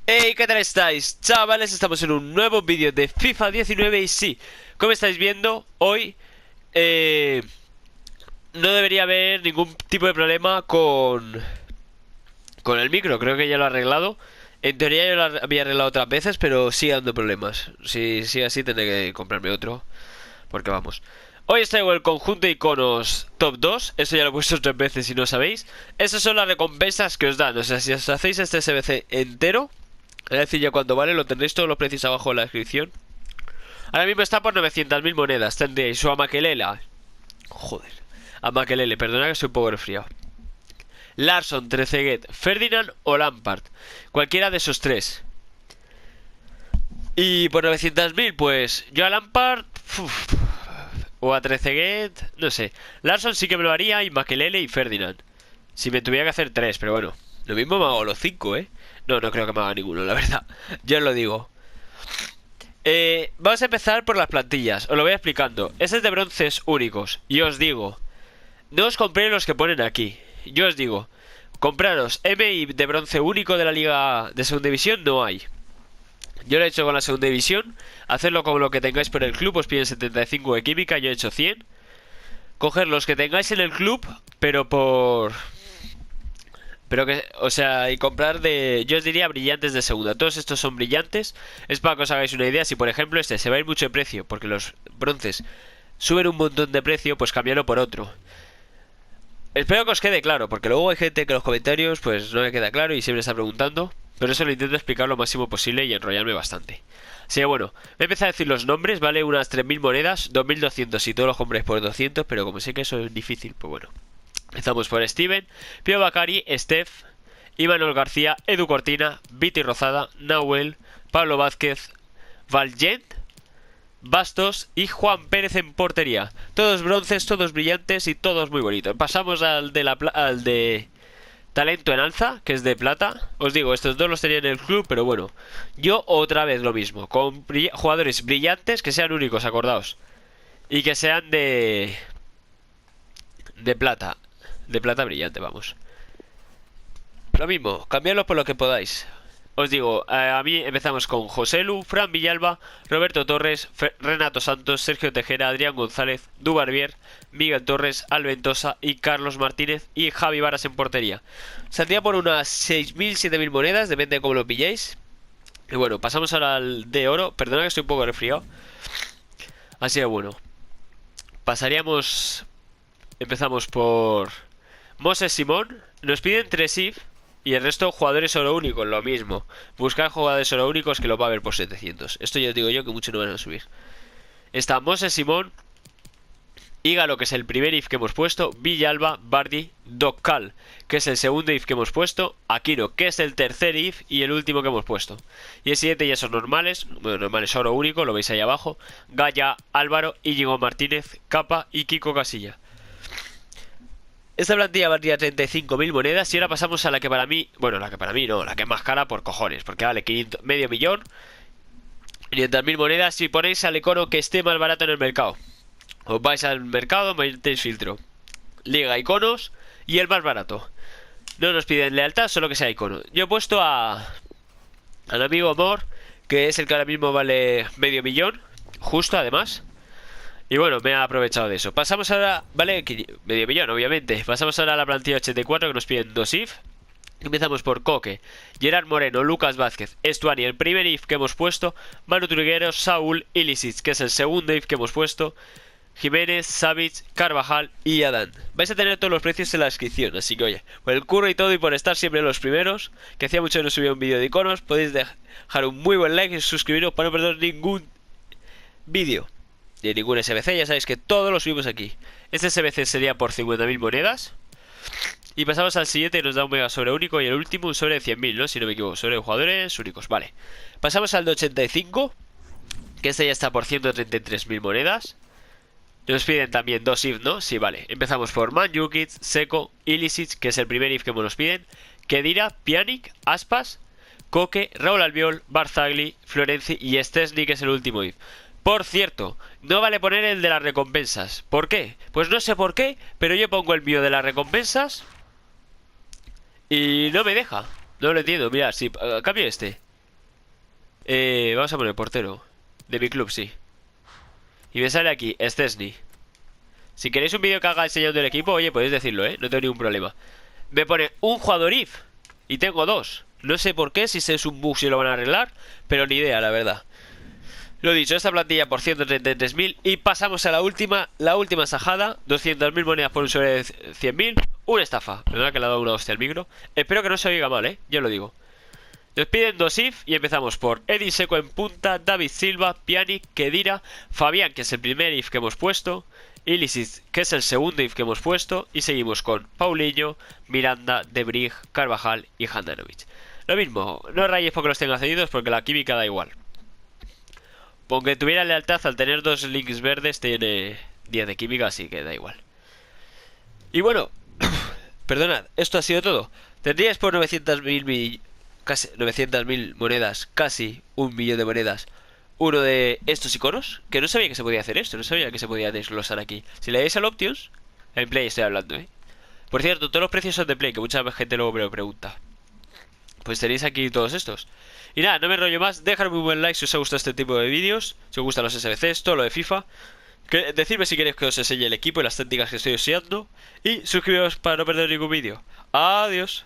Hey, ¿qué tal estáis? Chavales, estamos en un nuevo vídeo de FIFA 19 y sí, como estáis viendo, hoy no debería haber ningún tipo de problema con el micro, creo que ya lo he arreglado. En teoría yo lo había arreglado otras veces, pero sigue dando problemas. Si sigue así tendré que comprarme otro, porque vamos. Hoy os traigo el conjunto de iconos top 2, eso ya lo he puesto 3 veces si no sabéis. Esas son las recompensas que os dan, o sea, si os hacéis este SBC entero, es decir, ya cuando vale, lo tendréis todos los precios abajo en la descripción. Ahora mismo está por 900.000 monedas. Tendréis su Amaquelela. Joder. Amaquelele, perdona que soy un poco resfriado. Larsson, Trezeguet, Ferdinand o Lampard. Cualquiera de esos tres. Y por 900.000, pues yo a Lampard o a Trezeguet, no sé. Larsson sí que me lo haría y Makelele y Ferdinand. Si me tuviera que hacer tres, pero bueno. Lo mismo me hago los cinco, ¿eh? No, no creo que me haga ninguno, la verdad. Ya os lo digo. Vamos a empezar por las plantillas. Os lo voy explicando. Este es de bronces únicos. Y os digo, no os compréis los que ponen aquí. Yo os digo, compraros MI de bronce único de la liga de segunda división, no hay. Yo lo he hecho con la segunda división. Hacedlo con lo que tengáis por el club. Os piden 75 de química, yo he hecho 100. Coger los que tengáis en el club, pero por... Pero que, o sea, y comprar de... Yo os diría brillantes de segunda. Todos estos son brillantes. Es para que os hagáis una idea. Si por ejemplo este se va a ir mucho de precio, porque los bronces suben un montón de precio, pues cambiarlo por otro. Espero que os quede claro, porque luego hay gente que en los comentarios pues no me queda claro y siempre está preguntando. Pero eso lo intento explicar lo máximo posible y enrollarme bastante. Así que bueno, voy a empezar a decir los nombres. Vale unas 3.000 monedas, 2.200 si todos los compráis por 200. Pero como sé que eso es difícil, pues bueno. Empezamos por Steven, Pío Bacari, Steph, Imanol García, Edu Cortina, Viti Rozada, Nahuel, Pablo Vázquez, Valgent, Bastos y Juan Pérez en portería. Todos bronces, todos brillantes y todos muy bonitos. Pasamos al de talento en alza, que es de plata. Os digo, estos dos los tenía en el club, pero bueno. Yo otra vez lo mismo, con jugadores brillantes que sean únicos, acordaos. Y que sean de plata. De plata brillante, vamos. Lo mismo, cambiarlo por lo que podáis. Os digo, a mí empezamos con José Lu, Fran Villalba, Roberto Torres, Renato Santos, Sergio Tejera, Adrián González, Dubarbier, Miguel Torres, Alventosa y Carlos Martínez y Javi Varas en portería. Saldría por unas 6.000, 7.000 monedas, depende de cómo lo pilléis. Y bueno, pasamos ahora al de oro. Perdona que estoy un poco resfriado. Así que bueno, pasaríamos... Empezamos por Moses Simón. Nos piden 3 if y el resto jugadores oro únicos, lo mismo. Buscar jugadores oro únicos que lo va a ver por 700. Esto ya os digo yo que mucho no van a subir. Está Moses Simón, Ígalo, que es el primer if que hemos puesto, Villalba, Bardi, Docal, que es el segundo if que hemos puesto, Aquino, que es el tercer if y el último que hemos puesto. Y el siguiente ya son normales, bueno, normales oro único, lo veis ahí abajo, Gaya, Álvaro, Íñigo Martínez, Capa y Kiko Casilla. Esta plantilla valía 35.000 monedas y ahora pasamos a la que para mí... Bueno, la que para mí no, la que es más cara por cojones, porque vale 500, medio millón, 500.000 monedas si ponéis al icono que esté más barato en el mercado. Os vais al mercado, metéis filtro, liga iconos y el más barato. No nos piden lealtad, solo que sea icono. Yo he puesto al amigo Amor, que es el que ahora mismo vale medio millón, justo además. Y bueno, me ha aprovechado de eso. Pasamos ahora, vale, medio millón obviamente. Pasamos ahora a la plantilla 84 que nos piden 2 if. Empezamos por Coque, Gerard Moreno, Lucas Vázquez, Estuani, el primer if que hemos puesto, Manu Trigueros, Saúl, Ilicic, que es el segundo if que hemos puesto, Jiménez, Savic, Carvajal y Adán. Vais a tener todos los precios en la descripción, así que oye, por el curro y todo y por estar siempre los primeros, que hacía mucho que no subía un vídeo de iconos, podéis dejar un muy buen like y suscribiros para no perder ningún vídeo de ningún SBC. Ya sabéis que todos los subimos aquí. Este SBC sería por 50.000 monedas. Y pasamos al siguiente y nos da un mega sobre único. Y el último un sobre de 100.000, ¿no? Si no me equivoco, sobre de jugadores únicos, vale. Pasamos al de 85, que este ya está por 133.000 monedas. Nos piden también 2 if, ¿no? Sí, vale. Empezamos por Mandzukic, Seco, Ilicic, que es el primer if que nos piden, Kedira, Pjanic, Aspas, Coque, Raúl Albiol, Barzagli, Florenzi y Szczesny, que es el último if. Por cierto, no vale poner el de las recompensas. ¿Por qué? Pues no sé por qué, pero yo pongo el mío de las recompensas y no me deja. No lo entiendo, mirad, si cambio este. Vamos a poner portero. De mi club, sí. Y me sale aquí, Szczesny. Si queréis un vídeo que haga enseñando el equipo, oye, podéis decirlo, no tengo ningún problema. Me pone un jugador if y tengo dos. No sé por qué, si es un bug, si lo van a arreglar, pero ni idea, la verdad. Lo dicho, esta plantilla por 133.000. Y pasamos a la última sajada. 200.000 monedas por un sobre 100.000. Una estafa, verdad que le ha dado una hostia al micro. Espero que no se oiga mal, ya lo digo. Nos piden dos if y empezamos por Edin Seco en punta, David Silva, Pjanic, Khedira, Fabián, que es el primer if que hemos puesto, Ilicic, que es el segundo if que hemos puesto, y seguimos con Paulinho, Miranda, De Vrij, Carvajal y Handanovic. Lo mismo, no rayes porque los tenga cedidos, porque la química da igual. Aunque tuviera lealtad, al tener dos links verdes tiene 10 de química, así que da igual. Y bueno, perdonad, esto ha sido todo. Tendríais por 900.000 casi 900.000 monedas, casi 1.000.000 de monedas, uno de estos iconos, que no sabía que se podía hacer esto, no sabía que se podía desglosar aquí. Si le dais al Options, en Play estoy hablando, Por cierto, todos los precios son de Play, que mucha gente luego me lo pregunta. Pues tenéis aquí todos estos. Y nada, no me enrollo más, dejadme un buen like si os ha gustado este tipo de vídeos, si os gustan los SBCs, todo lo de FIFA. Decidme si queréis que os enseñe el equipo y las tácticas que estoy usando. Y suscribiros para no perder ningún vídeo. Adiós.